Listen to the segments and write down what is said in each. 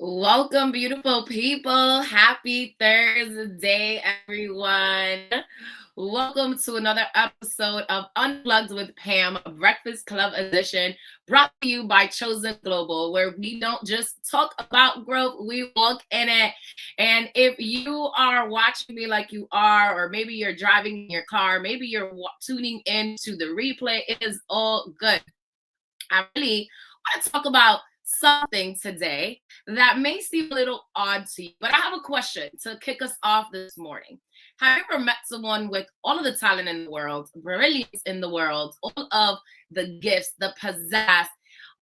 Welcome, beautiful people. Happy Thursday, everyone. Welcome to another episode of Unplugged with Pam, a Breakfast Club edition brought to you by Chosen Global, where we don't just talk about growth, we walk in it. And if you are watching me like you are, or maybe you're driving in your car, maybe you're tuning in to the replay, it is all good. I really want to talk about something today that may seem a little odd to you, but I have a question to kick us off this morning. Have you ever met someone with all of the talent in the world, brilliance in the world, all of the gifts, the pizzazz,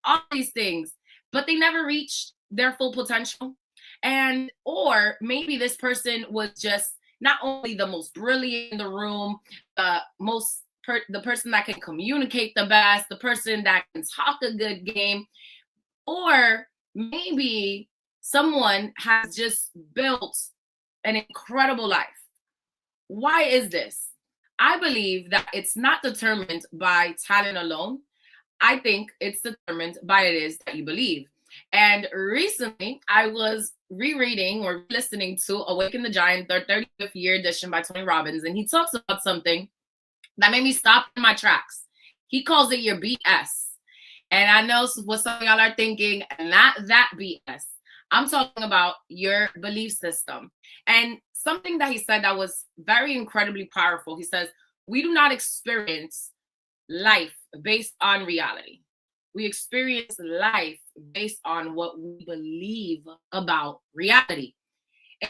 all these things, but they never reached their full potential? And or maybe this person was just not only the most brilliant in the room, the person that can communicate the best, the person that can talk a good game, or maybe someone has just built an incredible life. Why is this? I believe that it's not determined by talent alone. I think it's determined by it is that you believe. And recently, I was rereading or listening to Awaken the Giant, the 35th year edition by Tony Robbins, and he talks about something that made me stop in my tracks. He calls it your BS. And I know what some of y'all are thinking, not that BS. I'm talking about your belief system. And something that he said that was very incredibly powerful. He says, we do not experience life based on reality. We experience life based on what we believe about reality.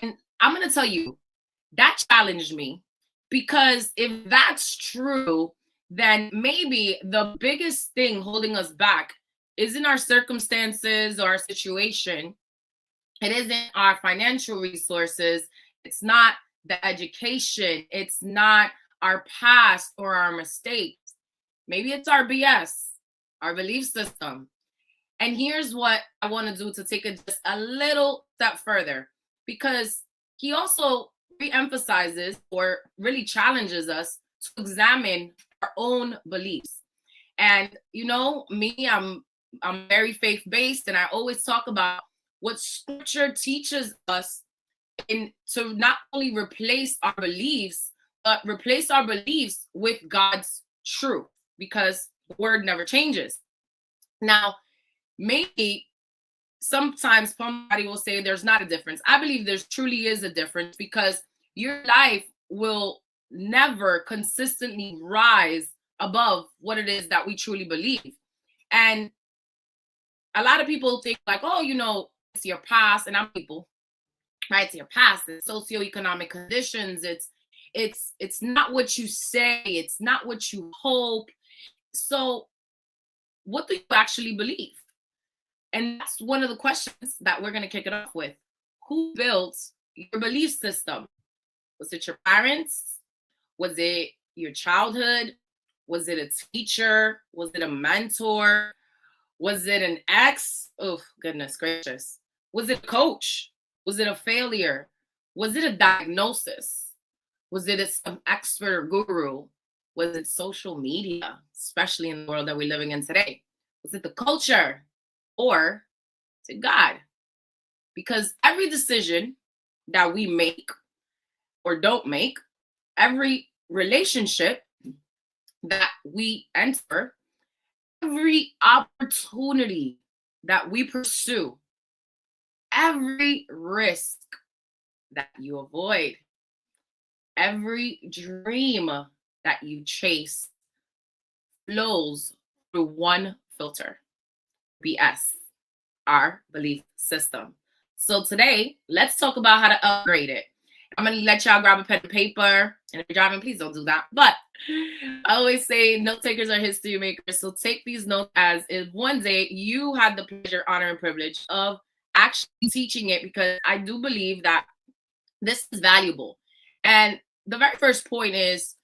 And I'm going to tell you, that challenged me because if that's true, then maybe the biggest thing holding us back isn't our circumstances or our situation. It isn't our financial resources. It's not the education. It's not our past or our mistakes. Maybe it's our BS, our belief system. And here's what I want to do to take it just a little step further, because he also re-emphasizes or really challenges us to examine our own beliefs. And you know me, I'm very faith-based, and I always talk about what scripture teaches us in to not only replace our beliefs, but replace our beliefs with God's truth, because the word never changes. Now, maybe sometimes somebody will say there's not a difference. I believe there truly is a difference, because your life will never consistently rise above what it is that we truly believe. And a lot of people think like, oh, it's your past, and I'm people, right? It's your past, it's socioeconomic conditions, it's not what you say, it's not what you hope. So what do you actually believe? And that's one of the questions that we're going to kick it off with. Who built your belief system? Was it your parents? Was it your childhood? Was it a teacher? Was it a mentor? Was it an ex? Oh, goodness gracious. Was it a coach? Was it a failure? Was it a diagnosis? Was it some expert or guru? Was it social media, especially in the world that we're living in today? Was it the culture? Or to God? Because every decision that we make or don't make, every relationship that we enter, every opportunity that we pursue, every risk that you avoid, every dream that you chase flows through one filter: BS, our belief system. So today, let's talk about how to upgrade it. I'm going to let y'all grab a pen and paper. And if you're driving, please don't do that. But I always say note takers are history makers. So take these notes as if one day you had the pleasure, honor, and privilege of actually teaching it, because I do believe that this is valuable. And the very first point is,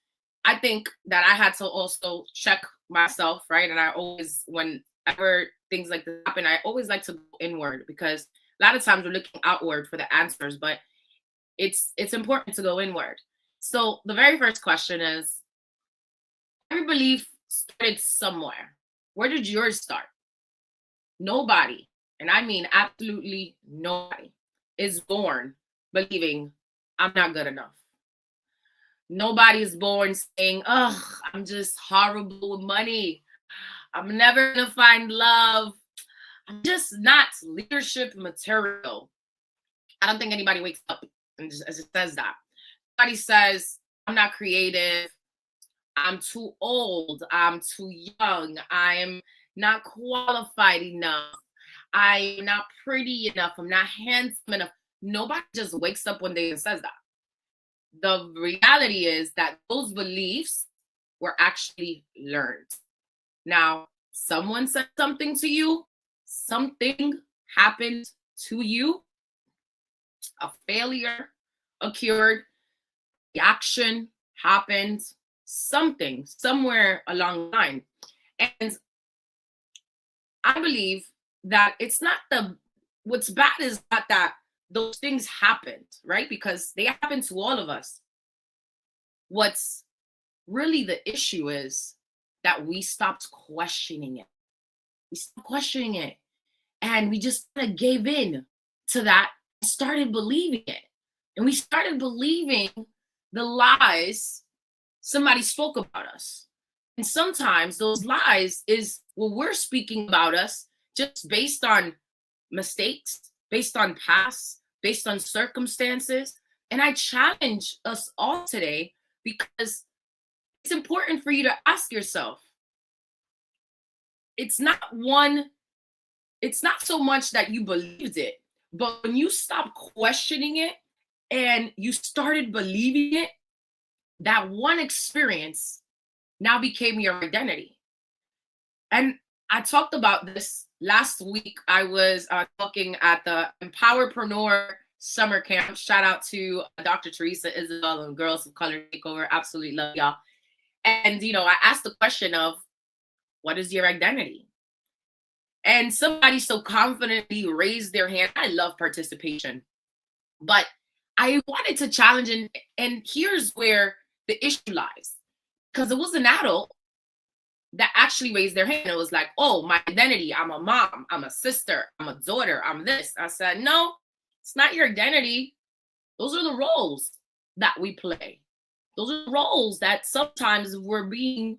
I think that I had to also check myself, right? And I always, whenever things like this happen, I always like to go inward, because a lot of times we're looking outward for the answers, but it's important to go inward. So the very first question is, every belief started somewhere. Where did yours start? Nobody and I mean absolutely nobody, is born believing I'm not good enough. Nobody is born saying, "Ugh, I'm just horrible with money. I'm never gonna find love. I'm just not leadership material." I don't think anybody wakes up and just says that. Nobody says, "I'm not creative. I'm too old. I'm too young. I'm not qualified enough. I'm not pretty enough. I'm not handsome enough." Nobody just wakes up one day and says that. The reality is that those beliefs were actually learned. Now, someone said something to you, something happened to you, a failure occurred, the action happened, something somewhere along the line. And I believe that it's not what's bad is not that those things happened, right? Because they happen to all of us. What's really the issue is that we stopped questioning it. We stopped questioning it and we just kind of gave in to that and started believing it. And we started believing the lies somebody spoke about us. And sometimes those lies is what we're speaking about us just based on mistakes, based on past, based on circumstances. And I challenge us all today because it's important for you to ask yourself. It's not one, it's not so much that you believed it, but when you stop questioning it and you started believing it, that one experience now became your identity. And I talked about this last week. I was talking at the Empowerpreneur Summer Camp. Shout out to Dr. Teresa Isabel and Girls of Color Takeover. Absolutely love y'all. And, I asked the question of, what is your identity? And somebody so confidently raised their hand. I love participation. But I wanted to challenge, and here's where the issue lies. Because it was an adult that actually raised their hand. It was like, "Oh, my identity, I'm a mom, I'm a sister, I'm a daughter, I'm this." I said, "No, it's not your identity. Those are the roles that we play. Those are the roles that sometimes we're being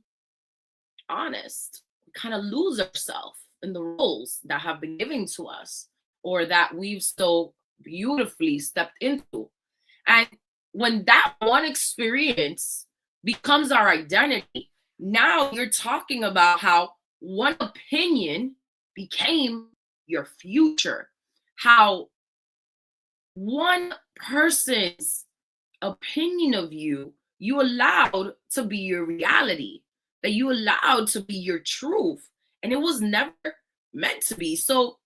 honest. We kind of lose ourselves in the roles that have been given to us or that we've so beautifully stepped into." And when that one experience becomes our identity, now you're talking about how one opinion became your future, how one person's opinion of you allowed to be your reality, that you allowed to be your truth, and it was never meant to be. So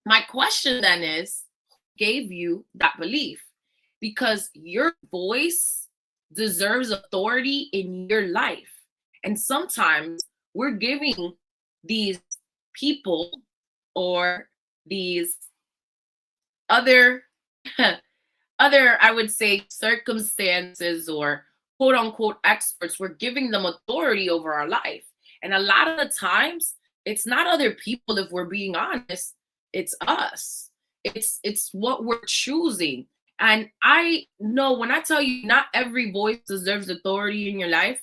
my question then is, who gave you that belief? Because your voice deserves authority in your life. And sometimes we're giving these people or these other I would say circumstances or quote unquote experts, we're giving them authority over our life. And a lot of the times it's not other people, if we're being honest, it's us. It's what we're choosing. And I know when I tell you not every voice deserves authority in your life,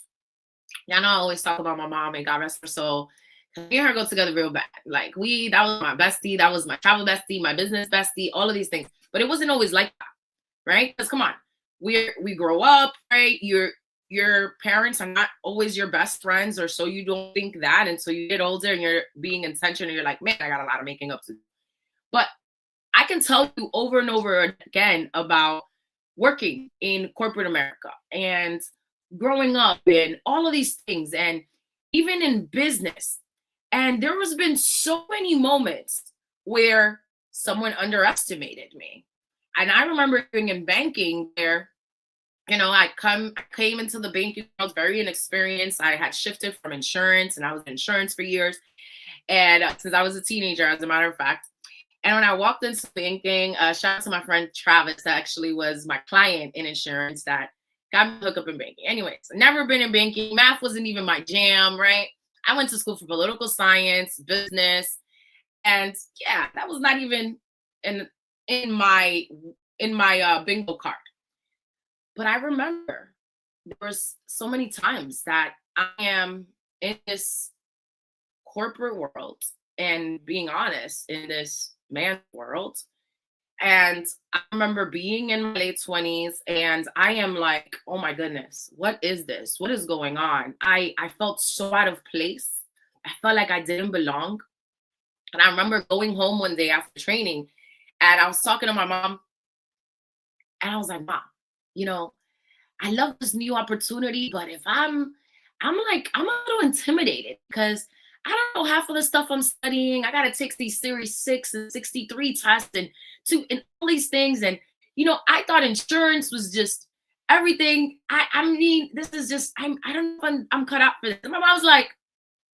I know I always talk about my mom and God rest her soul. Me and her go together real bad. Like that was my bestie, that was my travel bestie, my business bestie, all of these things. But it wasn't always like that, right? Because come on, we grow up, right? Your parents are not always your best friends, or so you don't think that until you get older and you're being intentional. You're like, man, I got a lot of making up to do. But I can tell you over and over again about working in corporate America and growing up and all of these things, and even in business. And there has been so many moments where someone underestimated me. And I remember being in banking where, I came into the banking. I was very inexperienced. I had shifted from insurance, and I was in insurance for years. And since I was a teenager, as a matter of fact. And when I walked into banking, shout out to my friend Travis, that actually was my client in insurance that got me hooked up in banking. Anyways, never been in banking. Math wasn't even my jam, right? I went to school for political science, business. And yeah, that was not even in in my bingo card. But I remember there was so many times that I am in this corporate world and being honest in this man world. And I remember being in my late 20s and I am like, oh my goodness, what is this? What is going on? I felt so out of place. I felt like I didn't belong. And I remember going home one day after training and I was talking to my mom and I was like, Mom, you know, I love this new opportunity, but if I'm like, I'm a little intimidated because I don't know half of the stuff I'm studying. I got to take these Series 6 and 63 tests and all these things. And, I thought insurance was just everything. I mean, this is just, I don't know if I'm cut out for this. And my mom was like,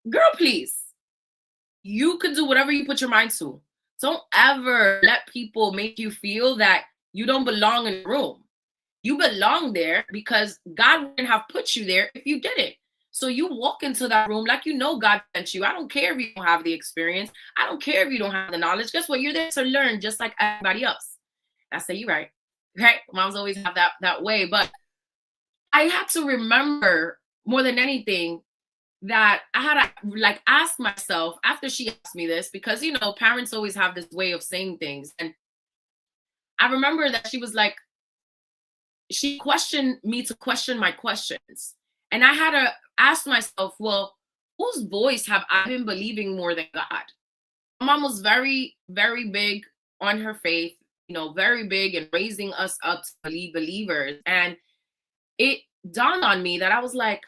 girl, please, you could do whatever you put your mind to. Don't ever let people make you feel that you don't belong in the room. You belong there because God wouldn't have put you there if you didn't. So you walk into that room like God sent you. I don't care if you don't have the experience. I don't care if you don't have the knowledge. Guess what? You're there to learn just like everybody else. I say you're right. Right? Moms always have that way. But I had to remember more than anything that I had to like ask myself after she asked me this, because parents always have this way of saying things. And I remember that she was like, she questioned me to question my questions. And I had to ask myself, well, whose voice have I been believing more than God? My mom was very, very big on her faith, very big in raising us up to be believers. And it dawned on me that I was like,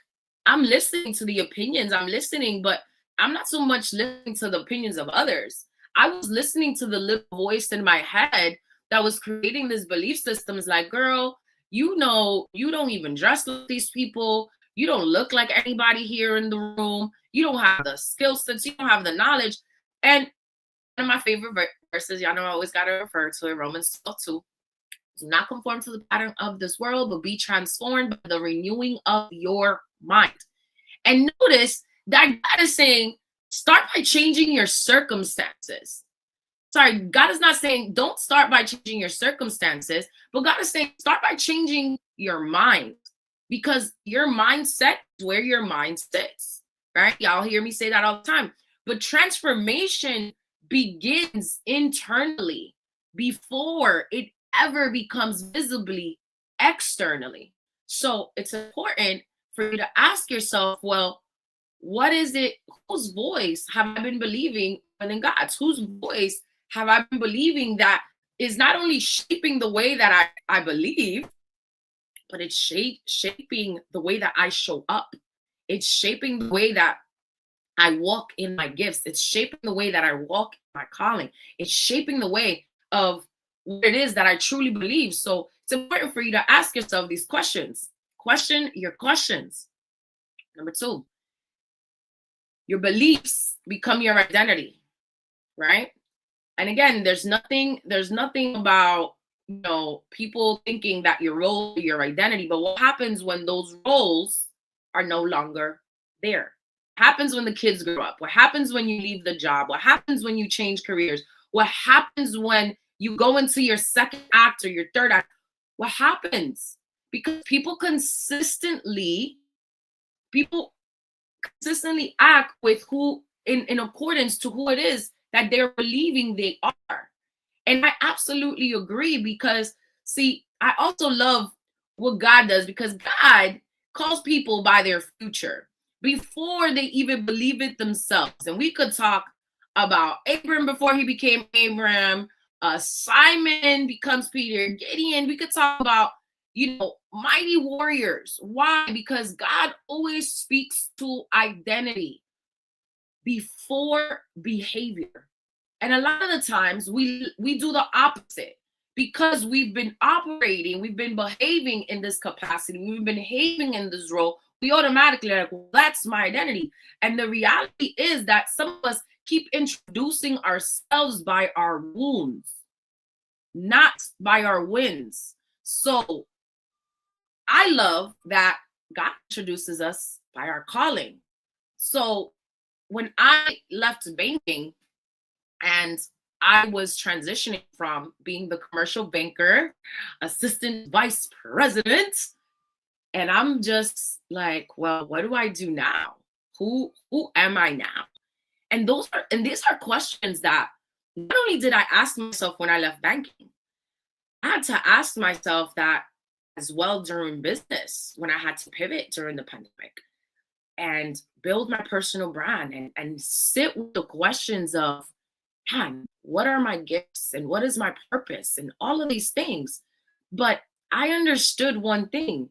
I'm listening to the opinions, I'm listening, but I'm not so much listening to the opinions of others. I was listening to the little voice in my head that was creating this belief systems like, girl, you don't even dress like these people. You don't look like anybody here in the room. You don't have the skill sets. You don't have the knowledge. And one of my favorite verses, y'all know I always got to refer to it, Romans 12:2. Do not conform to the pattern of this world, but be transformed by the renewing of your mind. And notice that God is saying, start by changing your circumstances. Sorry, God is not saying don't start by changing your circumstances, but God is saying start by changing your mind, because your mindset is where your mind sits, right? Y'all hear me say that all the time. But transformation begins internally before it ever becomes visibly externally. So it's important for you to ask yourself, well, what is it? Whose voice have I been believing more than God's? Whose voice have I been believing that is not only shaping the way that I believe, but it's shaping the way that I show up. It's shaping the way that I walk in my gifts. It's shaping the way that I walk in my calling. It's shaping the way of what it is that I truly believe. So it's important for you to ask yourself these questions. Question your questions. Number 2, your beliefs become your identity, right? And again, there's nothing about people thinking that your role is your identity. But what happens when those roles are no longer there? What happens when the kids grow up? What happens when you leave the job? What happens when you change careers? What happens when you go into your second act or your third act? What happens? Because people consistently act with who in accordance to who it is that they're believing they are. And I absolutely agree, because see, I also love what God does, because God calls people by their future before they even believe it themselves. And we could talk about Abram before he became Abram, Simon becomes Peter, Gideon. We could talk about mighty warriors. Why? Because God always speaks to identity before behavior. And a lot of the times we do the opposite, because we've been operating, we've been behaving in this capacity, we've been behaving in this role. We automatically are like, well, that's my identity. And the reality is that some of us keep introducing ourselves by our wounds, not by our wins. So I love that God introduces us by our calling. So when I left banking, And I was transitioning from being the commercial banker, assistant vice president, and I'm just like, well, what do I do now? Who am I now? And these are questions that not only did I ask myself when I left banking, I had to ask myself that as well during business when I had to pivot during the pandemic and build my personal brand and sit with the questions of, man, what are my gifts and what is my purpose and all of these things. But I understood one thing: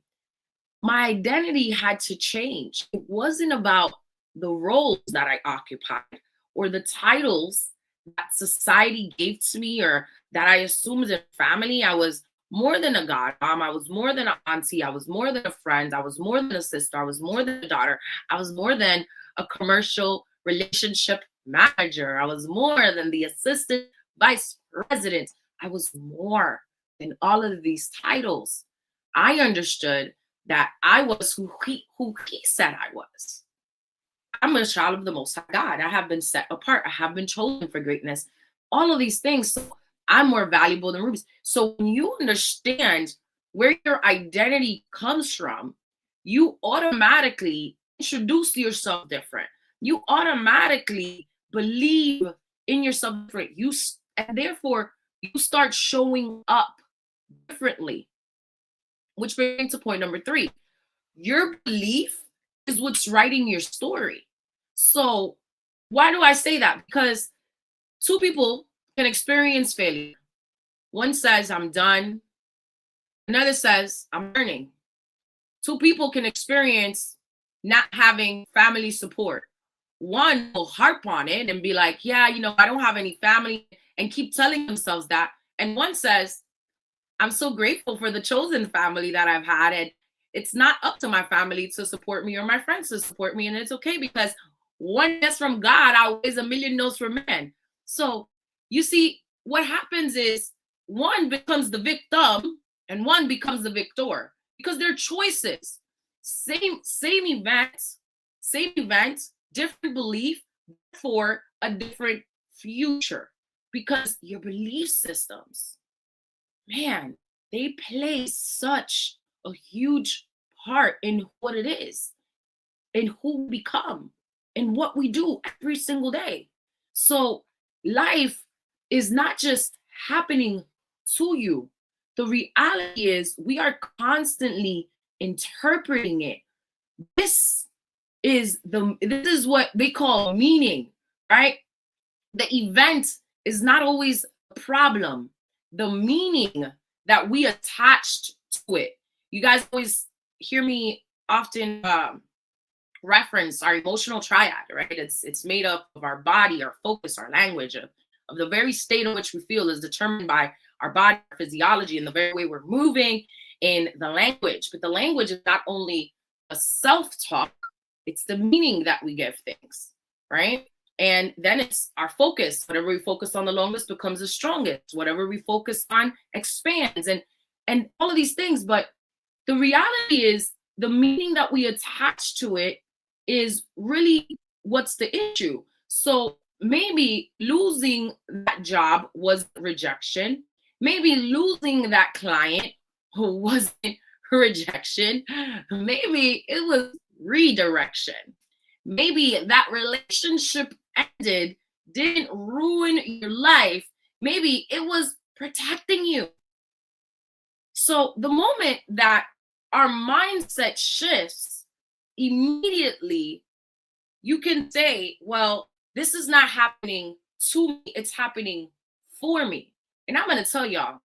my identity had to change. It wasn't about the roles that I occupied or the titles that society gave to me or that I assumed in family. I was more than a godmom. I was more than an auntie. I was more than a friend. I was more than a sister. I was more than a daughter. I was more than a commercial relationship manager. I was more than the assistant vice president. I was more than all of these titles. I understood that I was who he said I was. I'm a child of the Most High God. I have been set apart. I have been chosen for greatness. All of these things. So I'm more valuable than rubies. So when you understand where your identity comes from, you automatically introduce yourself different. You automatically believe in yourself different. And therefore you start showing up differently. Which brings me to point number 3. Your belief is what's writing your story. So, why do I say that? Because 2 people can experience failure. One says, I'm done. Another says, I'm learning. 2 people can experience not having family support. One will harp on it and be like, yeah, I don't have any family, and keep telling themselves that. And one says, I'm so grateful for the chosen family that I've had. And it's not up to my family to support me or my friends to support me. And it's okay because one yes from God outweighs a million no's from man. So you see, what happens is one becomes the victim and one becomes the victor because they're choices. Same event, different belief for a different future because your belief systems, man, they play such a huge part in what it is, in who we become, in what we do every single day. So life is not just happening to you. The reality is we are constantly interpreting it. This is what they call meaning, right? The event is not always a problem. The meaning that we attached to it. You guys always hear me often reference our emotional triad, right? It's made up of our body, our focus, our language, of the very state in which we feel is determined by our body, our physiology, and the very way we're moving in the language. But the language is not only a self-talk, it's the meaning that we give things, right? And then it's our focus. Whatever we focus on the longest becomes the strongest. Whatever we focus on expands and all of these things. But the reality is the meaning that we attach to it is really what's the issue. So maybe losing that job was rejection. Maybe losing that client wasn't rejection. Maybe it was redirection. Maybe that relationship ended, didn't ruin your life. Maybe it was protecting you. So the moment that our mindset shifts, immediately you can say, well, this is not happening to me, it's happening for me. And I'm going to tell y'all,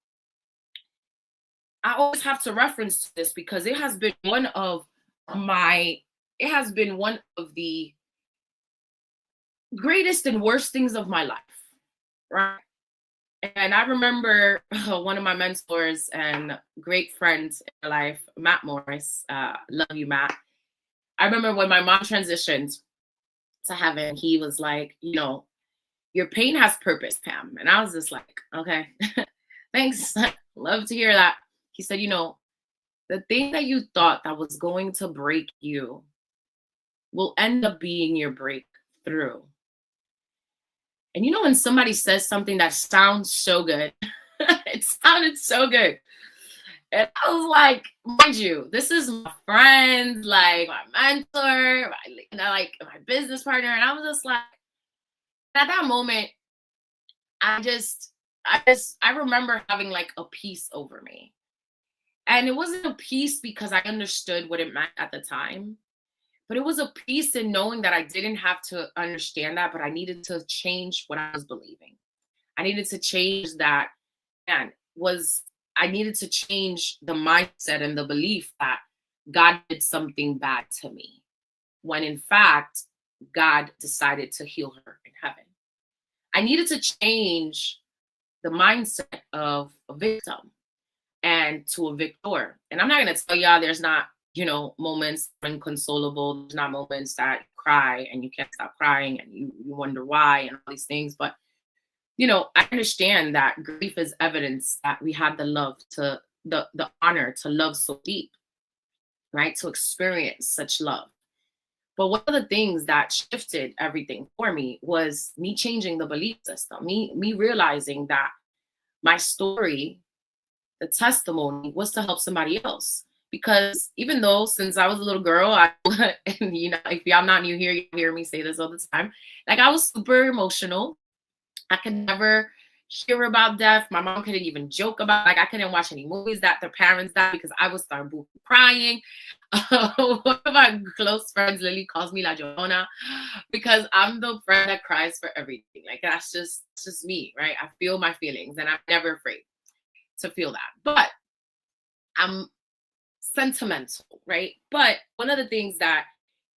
I always have to reference this because it has been one of the greatest and worst things of my life, right? And I remember one of my mentors and great friends in my life, Matt Morris. Love you, Matt. I remember when my mom transitioned to heaven, he was like, your pain has purpose, Pam. And I was just like, okay, thanks. Love to hear that. He said, the thing that you thought that was going to break you will end up being your breakthrough. And when somebody says something that sounds so good, it sounded so good. And I was like, mind you, this is my friend, like my mentor, my business partner. And I was just like, at that moment, I remember having like a peace over me. And it wasn't a peace because I understood what it meant at the time, but it was a peace in knowing that I didn't have to understand that, but I needed to change what I was believing. I needed to change that, and was I needed to change the mindset and the belief that God did something bad to me, when in fact God decided to heal her in heaven. I needed to change the mindset of a victim and to a victor. And I'm not going to tell y'all there's not, moments inconsolable. There's not moments that you cry and you can't stop crying and you wonder why and all these things. But, I understand that grief is evidence that we had the love to the honor to love so deep, right? To experience such love. But one of the things that shifted everything for me was me changing the belief system, me realizing that my story, the testimony, was to help somebody else. Because even though since I was a little girl, and if y'all not new here, you hear me say this all the time. Like, I was super emotional. I could never hear about death. My mom couldn't even joke about, like, I couldn't watch any movies that their parents died because I would start crying. One of my close friends, Lily, calls me La Llorona because I'm the friend that cries for everything. Like, that's just me, right? I feel my feelings and I'm never afraid to feel that. But I'm sentimental, right? But one of the things that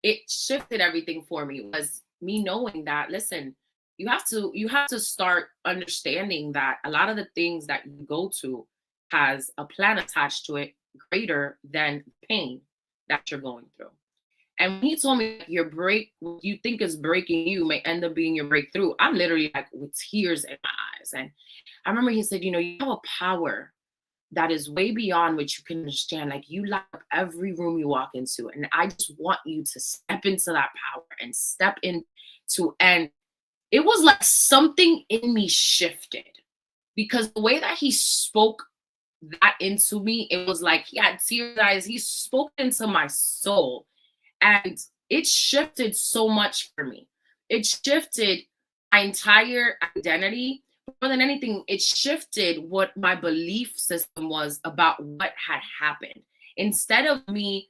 it shifted everything for me was me knowing that, listen, you have to start understanding that a lot of the things that you go to has a plan attached to it greater than pain that you're going through. And when he told me what you think is breaking you may end up being your breakthrough, I'm literally like with tears in my eyes. And I remember he said, you have a power that is way beyond what you can understand. Like, you light up every room you walk into. And I just want you to step into that power and step into, and it was like something in me shifted because the way that he spoke that into me, it was like he had tears in his eyes. He spoke into my soul. And it shifted so much for me. It shifted my entire identity. More than anything, it shifted what my belief system was about what had happened. Instead of me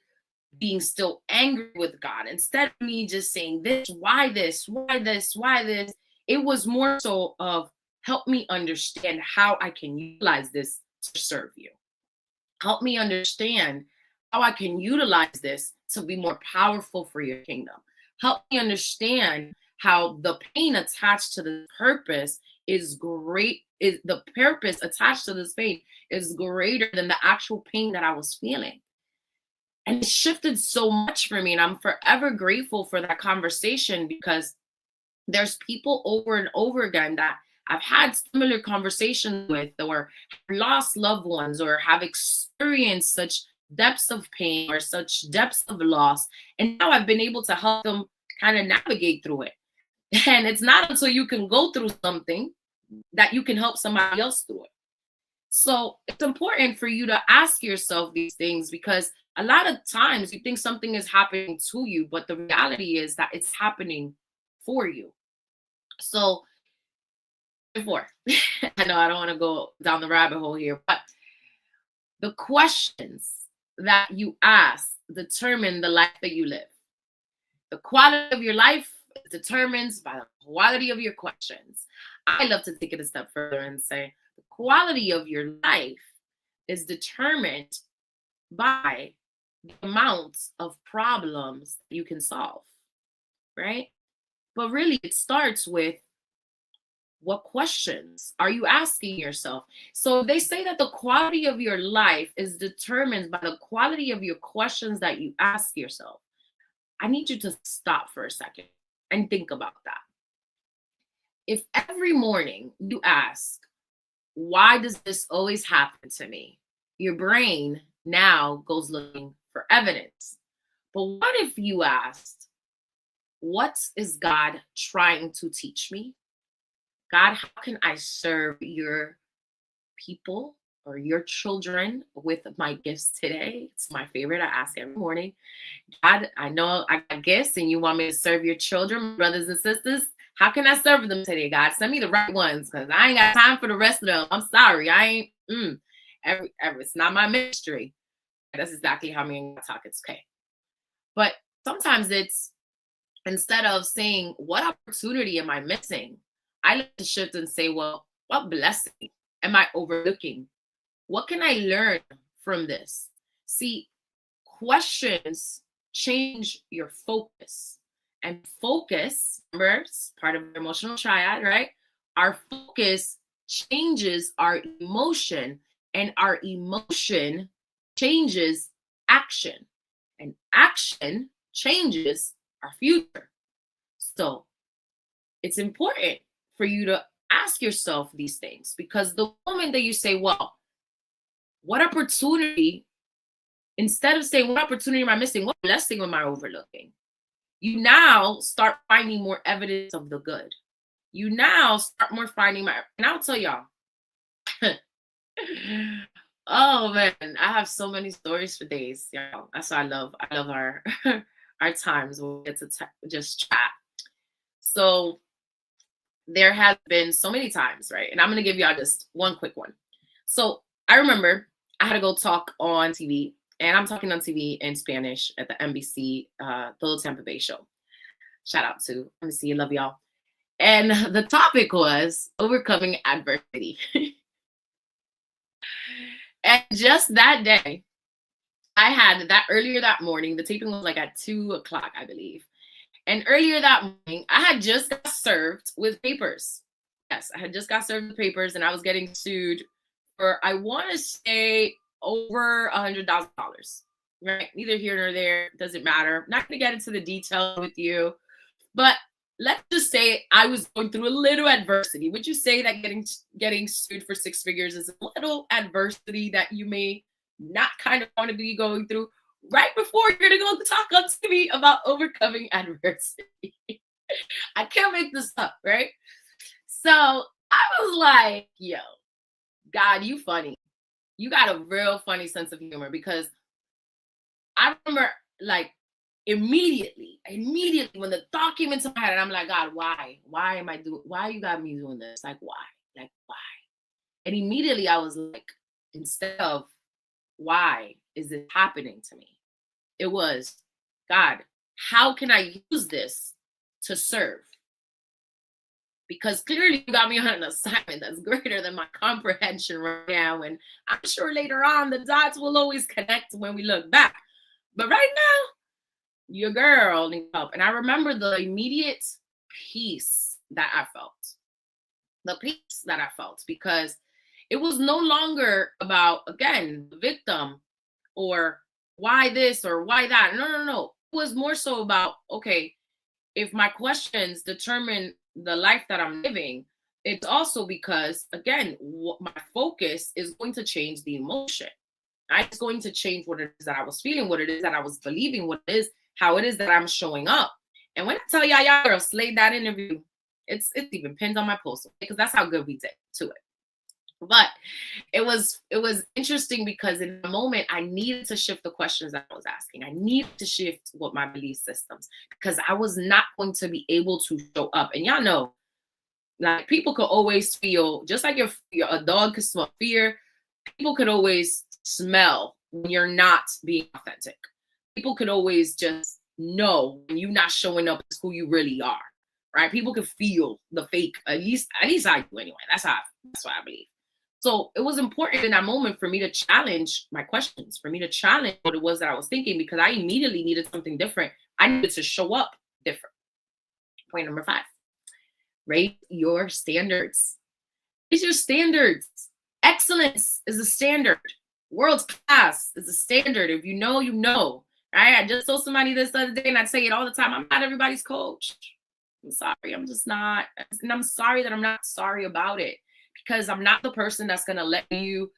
being still angry with God, instead of me just saying this, why this, why this, why this, it was more so of help me understand how I can utilize this to serve you. Help me understand how I can utilize this to be more powerful for your kingdom. Help me understand how the pain attached to the purpose is great. Is the purpose attached to this pain is greater than the actual pain that I was feeling. And it shifted so much for me. And I'm forever grateful for that conversation because there's people over and over again that I've had similar conversations with, or have lost loved ones, or have experienced such depths of pain or such depths of loss. And now I've been able to help them kind of navigate through it. And it's not until you can go through something that you can help somebody else through it. So it's important for you to ask yourself these things because a lot of times you think something is happening to you, but the reality is that it's happening for you. So before, I know I don't want to go down the rabbit hole here, but the questions that you ask determine the life that you live. The quality of your life is determined by the quality of your questions. I love to take it a step further and say the quality of your life is determined by the amount of problems you can solve, right? But really, it starts with what questions are you asking yourself? So they say that the quality of your life is determined by the quality of your questions that you ask yourself. I need you to stop for a second and think about that. If every morning you ask, why does this always happen to me? Your brain now goes looking for evidence. But what if you asked, what is God trying to teach me? God, how can I serve your people or your children with my gifts today? It's my favorite. I ask every morning. God, I know I got gifts and you want me to serve your children, brothers and sisters. How can I serve them today, God? Send me the right ones because I ain't got time for the rest of them. I'm sorry. I ain't, it's not my ministry. That's exactly how me and God talk. It's okay. But sometimes it's instead of saying, what opportunity am I missing? I like to shift and say, well, what blessing am I overlooking? What can I learn from this? See, questions change your focus. And focus, remember, it's part of the emotional triad, right? Our focus changes our emotion, and our emotion changes action, and action changes our future. So it's important for you to ask yourself these things, because the moment that you say, well, what opportunity, instead of saying, what opportunity am I missing? What blessing am I overlooking? You now start finding more evidence of the good. You now start more finding and I'll tell y'all, oh man, I have so many stories for days, y'all. That's why I love our, our times when we get to just chat. So there has been so many times, right? And I'm going to give y'all just one quick one. So I remember I had to go talk on TV, and I'm talking on TV in Spanish at the NBC, the Tampa Bay show. Shout out to NBC, love y'all. And the topic was overcoming adversity. And just that day, I had that earlier that morning, the taping was like at 2:00, I believe. And earlier that morning, I had just got served with papers. Yes, I had just got served with papers, and I was getting sued for, I want to say, over $100,000. Right? Neither here nor there. Doesn't matter. I'm not going to get into the details with you. But let's just say I was going through a little adversity. Would you say that getting sued for 6 figures is a little adversity that you may not kind of want to be going through right before you're going to go talk on TV about overcoming adversity? I can't make this up, right? So I was like, yo, God, you funny. You got a real funny sense of humor, because I remember, like, immediately when the thought came into my head, and I'm like, God, why you got me doing this? Like, why? And immediately I was like, instead of why is this happening to me, it was, God, how can I use this to serve? Because clearly you got me on an assignment that's greater than my comprehension right now. And I'm sure later on the dots will always connect when we look back. But right now, your girl needs help. And I remember the immediate peace that I felt. The peace that I felt, because it was no longer about, again, the victim or why this or why that. No. It was more so about, okay, if my questions determine the life that I'm living, it's also because, again, my focus is going to change the emotion. It's going to change what it is that I was feeling, what it is that I was believing, what it is, how it is that I'm showing up. And when I tell y'all girl slayed that interview, it's even pinned on my post, because that's how good we did to it. But it was interesting, because in the moment I needed to shift the questions that I was asking. I needed to shift what my belief systems, because I was not going to be able to show up. And y'all know, like, people could always feel, just like a dog could smell fear, people could always smell when you're not being authentic. People could always just know when you're not showing up as who you really are, right? People could feel the fake. At least I do anyway. That's what I believe. So it was important in that moment for me to challenge my questions, for me to challenge what it was that I was thinking, because I immediately needed something different. I needed to show up different. Point number 5, raise your standards. Raise your standards. Excellence is a standard. World class is a standard. If you know, you know. Right? I just told somebody this the other day, and I say it all the time. I'm not everybody's coach. I'm sorry. I'm just not. And I'm sorry that I'm not sorry about it, because I'm not the person that's going to let you,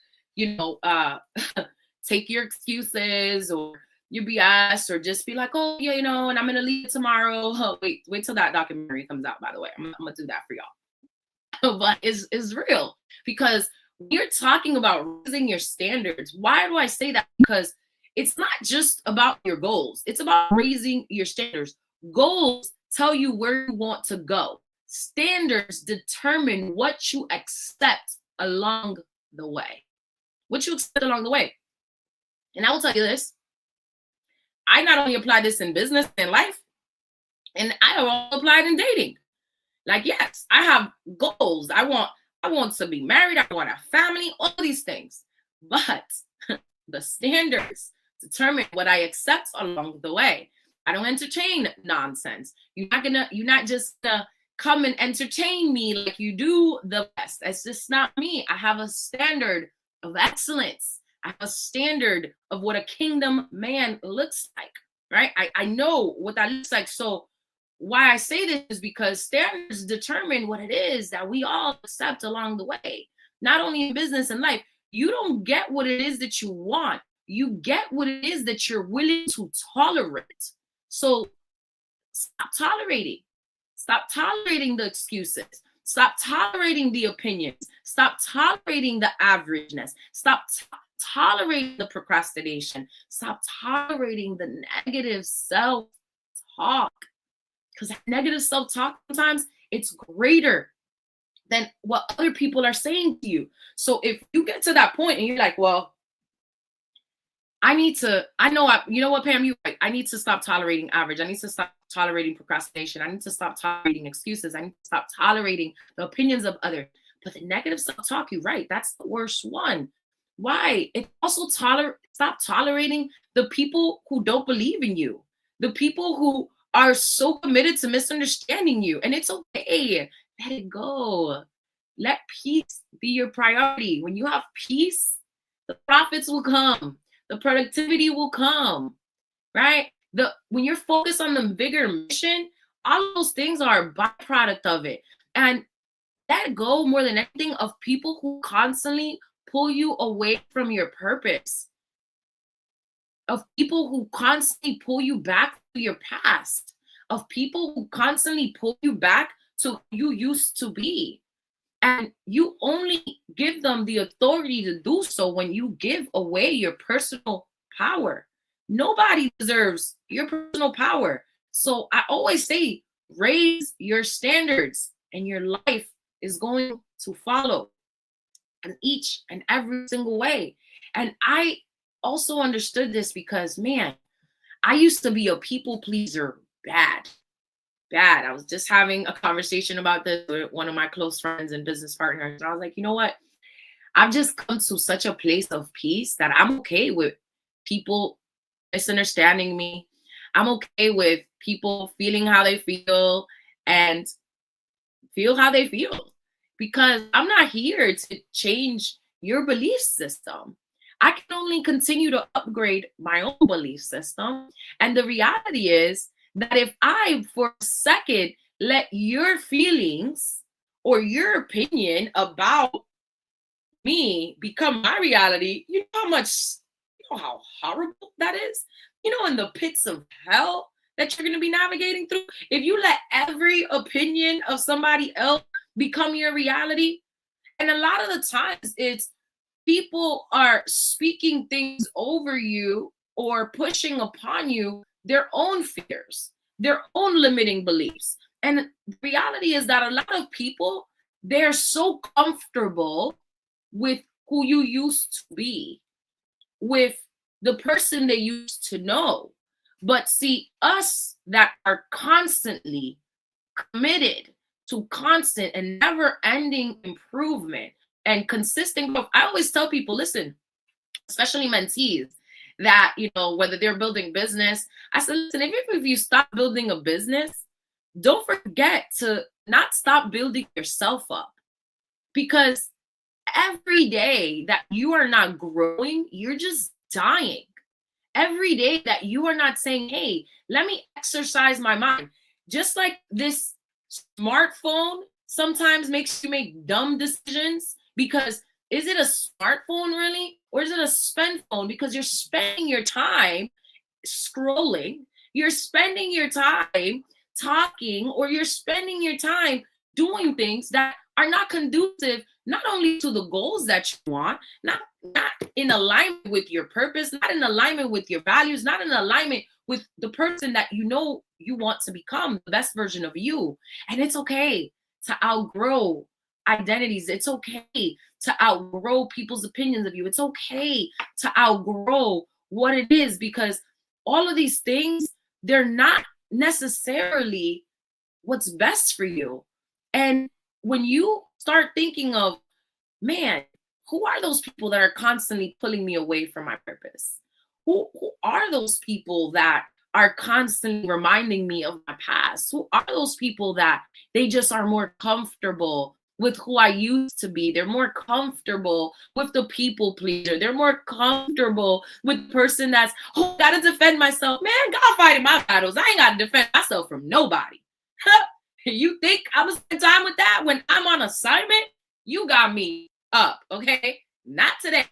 take your excuses or your BS, or just be like, oh, yeah, and I'm going to leave tomorrow. Oh, wait till that documentary comes out, by the way. I'm going to do that for y'all. but is real, because when you're talking about raising your standards, why do I say that? Because it's not just about your goals, it's about raising your standards. Goals tell you where you want to go. Standards determine what you accept along the way. What you accept along the way. And I will tell you this, I not only apply this in business and life, and I also apply it in dating. Like, yes, I have goals. I want to be married. I want a family, all these things. But the standards determine what I accept along the way. I don't entertain nonsense. You're not just come and entertain me like you do the best. It's just not me. I have a standard of excellence. I have a standard of what a kingdom man looks like, right? I know what that looks like. So why I say this is because standards determine what it is that we all accept along the way, not only in business and life. You don't get what it is that you want. You get what it is that you're willing to tolerate. So stop tolerating. Stop tolerating the excuses. Stop tolerating the opinions. Stop tolerating the averageness. Stop tolerating the procrastination. Stop tolerating the negative self-talk. Because negative self-talk, sometimes it's greater than what other people are saying to you. So if you get to that point and you're like, well, you know what, Pam, you're right. I need to stop tolerating average. I need to stop tolerating procrastination. I need to stop tolerating excuses. I need to stop tolerating the opinions of others. But the negative self-talk, you're right. That's the worst one. Why? It also stop tolerating the people who don't believe in you, the people who are so committed to misunderstanding you. And it's okay. Let it go. Let peace be your priority. When you have peace, the profits will come. The productivity will come, right? When you're focused on the bigger mission, all those things are a byproduct of it. And let go more than anything of people who constantly pull you away from your purpose, of people who constantly pull you back to your past, of people who constantly pull you back to who you used to be. And you only give them the authority to do so when you give away your personal power. Nobody deserves your personal power. So I always say, raise your standards and your life is going to follow in each and every single way. And I also understood this because, man, I used to be a people pleaser bad. I was just having a conversation about this with one of my close friends and business partners. And I was like, you know what? I've just come to such a place of peace that I'm okay with people misunderstanding me. I'm okay with people feeling how they feel and feel how they feel, because I'm not here to change your belief system. I can only continue to upgrade my own belief system. And the reality is that if I, for a second, let your feelings or your opinion about me become my reality, you know how horrible that is? You know, in the pits of hell that you're going to be navigating through, if you let every opinion of somebody else become your reality. And a lot of the times it's people are speaking things over you or pushing upon you their own fears, their own limiting beliefs. And the reality is that a lot of people, they're so comfortable with who you used to be, with the person they used to know. But see, us that are constantly committed to constant and never ending improvement and consistent growth. I always tell people, listen, especially mentees, that, you know, whether they're building business, I said, listen, if you stop building a business, don't forget to not stop building yourself up. Because every day that you are not growing, you're just dying. Every day that you are not saying, hey, let me exercise my mind. Just like this smartphone sometimes makes you make dumb decisions, because is it a smartphone really? Or is it a spend phone? Because you're spending your time scrolling, you're spending your time talking, or you're spending your time doing things that are not conducive, not only to the goals that you want, not in alignment with your purpose, not in alignment with your values, not in alignment with the person that you know you want to become, the best version of you. And it's okay to outgrow identities. It's okay to outgrow people's opinions of you. It's okay to outgrow what it is, because all of these things, they're not necessarily what's best for you. And when you start thinking of, man, who are those people that are constantly pulling me away from my purpose? Who are those people that are constantly reminding me of my past? Who are those people that they just are more comfortable with who I used to be? They're more comfortable with the people pleaser. They're more comfortable with the person that's, oh, gotta defend myself. Man, God fighting my battles. I ain't gotta defend myself from nobody. You think I'm gonna spend time with that when I'm on assignment? You got me up, okay? Not today.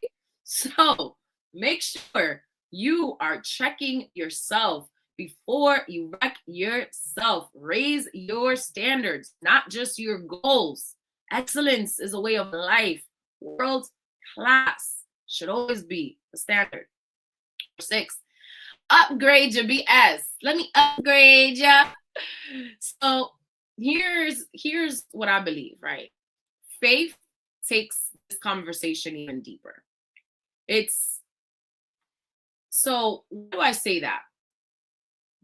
So make sure you are checking yourself before you wreck yourself. Raise your standards, not just your goals. Excellence is a way of life. World class should always be the standard. 6, upgrade your BS. Let me upgrade you. So here's what I believe, right? Faith takes this conversation even deeper. So why do I say that?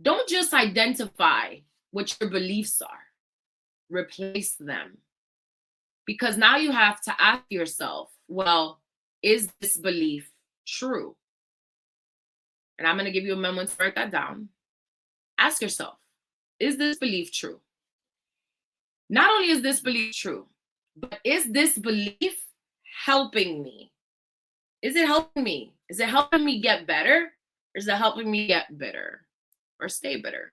Don't just identify what your beliefs are. Replace them. Because now you have to ask yourself, well, is this belief true? And I'm going to give you a moment to write that down. Ask yourself, is this belief true? Not only is this belief true, but is this belief helping me? Is it helping me? Is it helping me get better? Or is it helping me get bitter or stay bitter?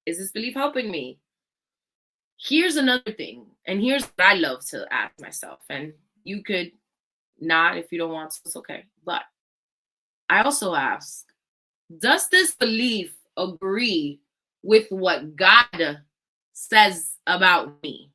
Is this belief helping me? Here's another thing, and here's what I love to ask myself, and you could not if you don't want to, it's okay. But I also ask, does this belief agree with what God says about me?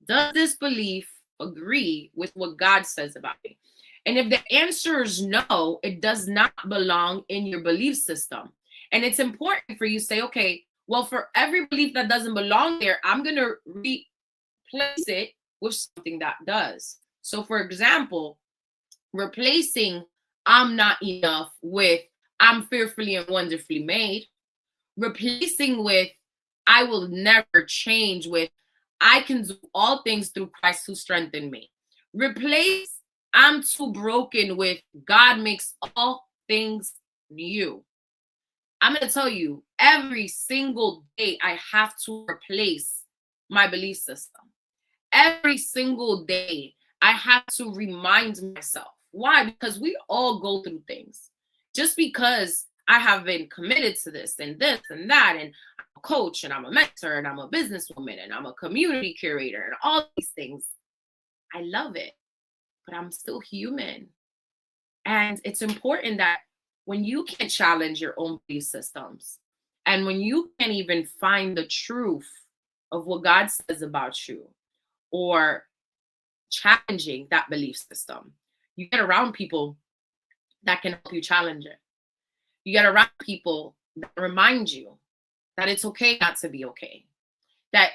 Does this belief agree with what God says about me? And if the answer is no, it does not belong in your belief system. And it's important for you to say, okay, well, for every belief that doesn't belong there, I'm going to replace it with something that does. So for example, replacing I'm not enough with I'm fearfully and wonderfully made. Replacing with I will never change with I can do all things through Christ who strengthened me. Replace I'm too broken with God makes all things new. I'm going to tell you, every single day I have to replace my belief system. Every single day I have to remind myself. Why? Because we all go through things. Just because I have been committed to this and that, and I'm a coach and I'm a mentor and I'm a businesswoman and I'm a community curator and all these things, I love it, but I'm still human. And it's important that when you can challenge your own belief systems and when you can't even find the truth of what God says about you or challenging that belief system, you get around people that can help you challenge it. You get around people that remind you that it's okay not to be okay. That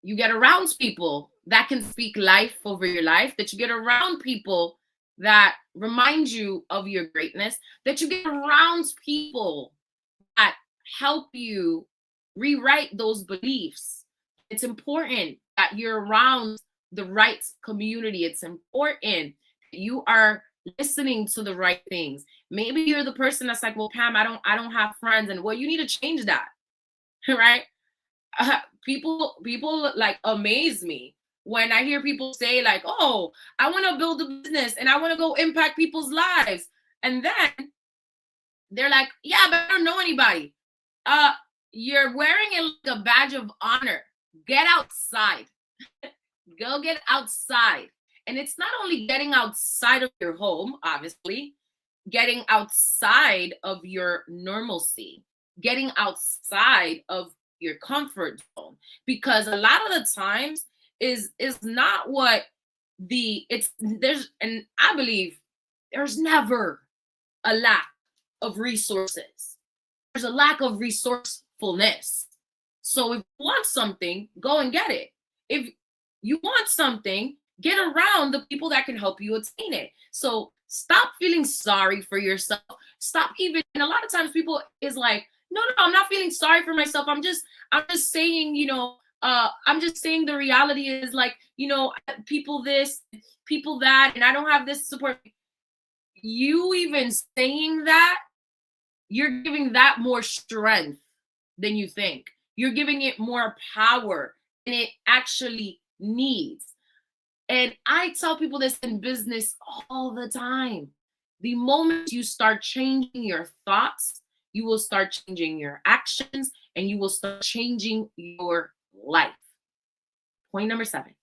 you get around people that can speak life over your life. That you get around people that remind you of your greatness. That you get around people that help you rewrite those beliefs. It's important that you're around the right community. It's important that you are listening to the right things. Maybe you're the person that's like, well, Pam, I don't have friends, and well, you need to change that, right? People like amaze me when I hear people say like, oh, I want to build a business and I want to go impact people's lives, and then they're like, yeah, but I don't know anybody. You're wearing it like a badge of honor. Get outside. Go get outside. And it's not only getting outside of your home, obviously, getting outside of your normalcy, getting outside of your comfort zone, because a lot of the times is not what it's there's, and I believe there's never a lack of resources. There's a lack of resourcefulness. So if you want something, go and get it. If you want something, get around the people that can help you attain it. So stop feeling sorry for yourself. Stop even, and a lot of times people is like, no, I'm not feeling sorry for myself. I'm just saying, I'm just saying the reality is like, people this, people that, and I don't have this support. You even saying that, you're giving that more strength than you think. You're giving it more power than it actually needs. And I tell people this in business all the time. The moment you start changing your thoughts, you will start changing your actions, and you will start changing your life. Point number 7,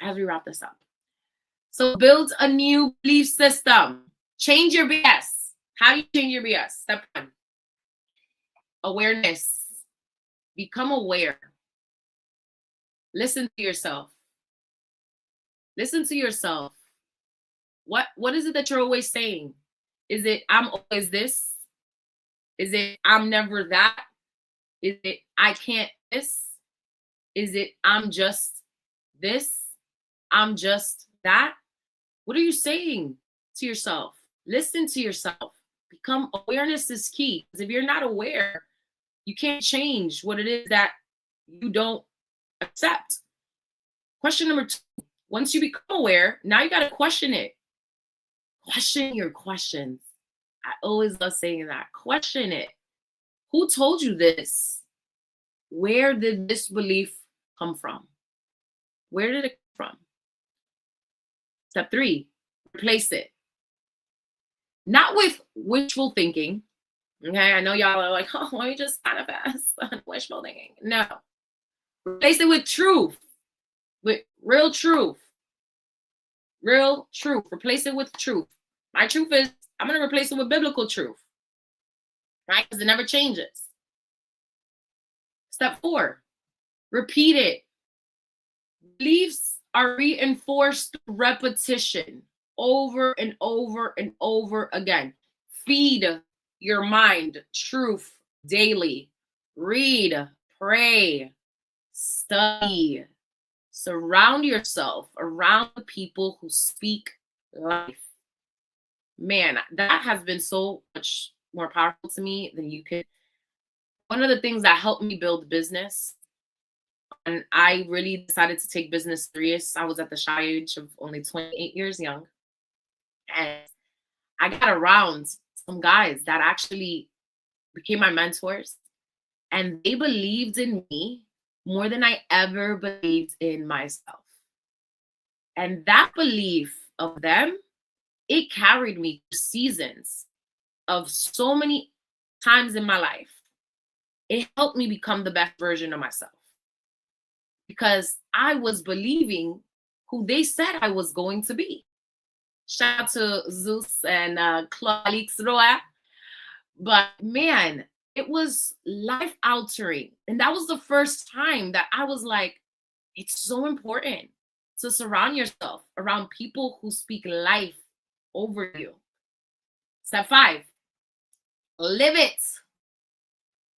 as we wrap this up. So build a new belief system. Change your BS. How do you change your BS? Step 1. Awareness. Become aware. Listen to yourself. Listen to yourself. What is it that you're always saying? Is it I'm always this? Is it I'm never that? Is it I can't this? Is it I'm just this? I'm just that? What are you saying to yourself? Listen to yourself. Become awareness is key. Because if you're not aware, you can't change what it is that you don't accept. Question number 2. Once you become aware, now you got to question it. Question your questions. I always love saying that. Question it. Who told you this? Where did this belief come from? Where did it come from? Step 3, replace it. Not with wishful thinking. Okay, I know y'all are like, oh, why don't you just manifest on wishful thinking? No. Replace it with truth. With real truth. Real truth. Replace it with truth. My truth is, I'm going to replace it with biblical truth. Right? Because it never changes. Step 4, repeat it. Beliefs are reinforced through repetition over and over and over again. Feed your mind truth daily. Read, pray, study. Surround yourself around people who speak life. Man, that has been so much more powerful to me than you could. One of the things that helped me build business, and I really decided to take business serious. I was at the shy age of only 28 years young. And I got around some guys that actually became my mentors. And they believed in me more than I ever believed in myself. And that belief of them, it carried me through seasons of so many times in my life. It helped me become the best version of myself. Because I was believing who they said I was going to be. Shout out to Zeus and Claude Roa. But man, it was life altering. And that was the first time that I was like, it's so important to surround yourself around people who speak life over you. Step 5, live it.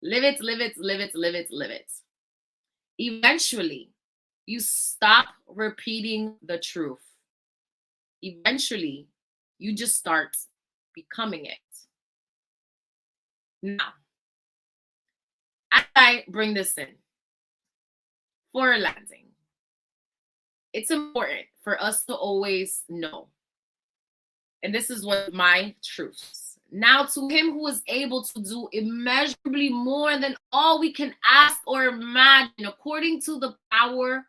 Live it, live it, live it, live it, live it. Eventually, you stop repeating the truth. Eventually, you just start becoming it. Now, as I bring this in for a landing, it's important for us to always know, and this is one of my truths. Now to him who is able to do immeasurably more than all we can ask or imagine, according to his power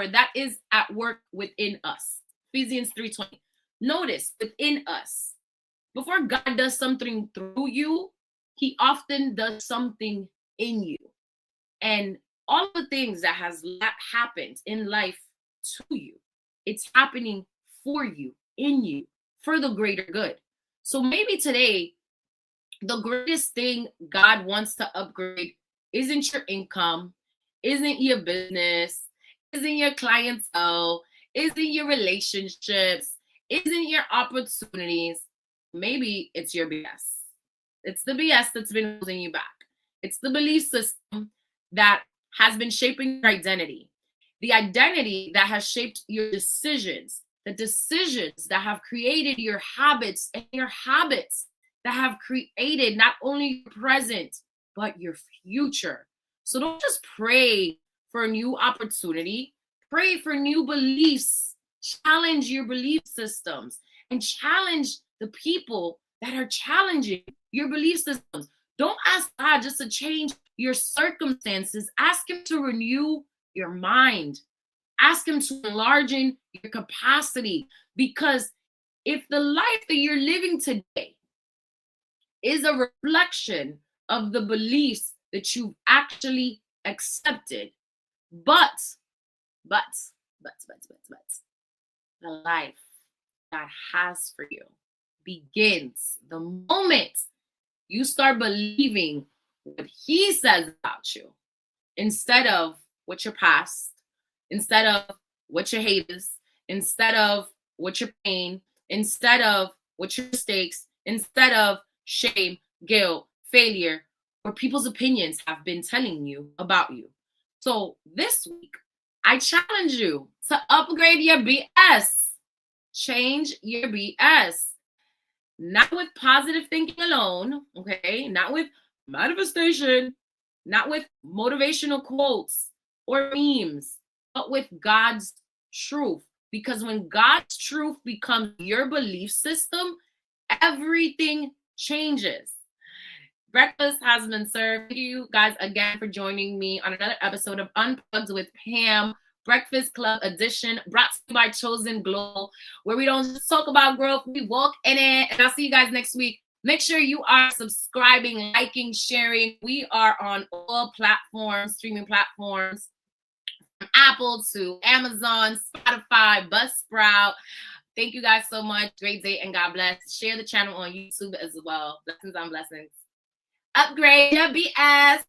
that is at work within us. Ephesians 3:20. Notice, within us. Before God does something through you, he often does something in you. And all the things that has happened in life to you, it's happening for you, in you, for the greater good. So maybe today the greatest thing God wants to upgrade isn't your income, isn't your business, isn't your clientele, isn't your relationships, isn't your opportunities. Maybe it's your BS. It's the BS that's been holding you back. It's the belief system that has been shaping your identity, the identity that has shaped your decisions, the decisions that have created your habits, and your habits that have created not only your present, but your future. So don't just pray for a new opportunity, pray for new beliefs. Challenge your belief systems and challenge the people that are challenging your belief systems. Don't ask God just to change your circumstances. Ask Him to renew your mind. Ask Him to enlarge your capacity. Because if the life that you're living today is a reflection of the beliefs that you've actually accepted, but, the life God has for you begins the moment you start believing what He says about you instead of what your past, instead of what your hate is, instead of what your pain, instead of what your mistakes, instead of shame, guilt, failure, or people's opinions have been telling you about you. So this week, I challenge you to upgrade your BS. Change your BS. Not with positive thinking alone, okay? Not with manifestation, not with motivational quotes or memes, but with God's truth. Because when God's truth becomes your belief system, everything changes. Breakfast has been served. Thank you guys again for joining me on another episode of Unplugged with Pam, Breakfast Club edition, brought to you by Chosen Glow, where we don't just talk about growth, we walk in it. And I'll see you guys next week. Make sure you are subscribing, liking, sharing. We are on all platforms, streaming platforms, from Apple to Amazon, Spotify, Buzzsprout. Thank you guys so much. Great day and God bless. Share the channel on YouTube as well. Blessings on blessings. Upgrade your BS.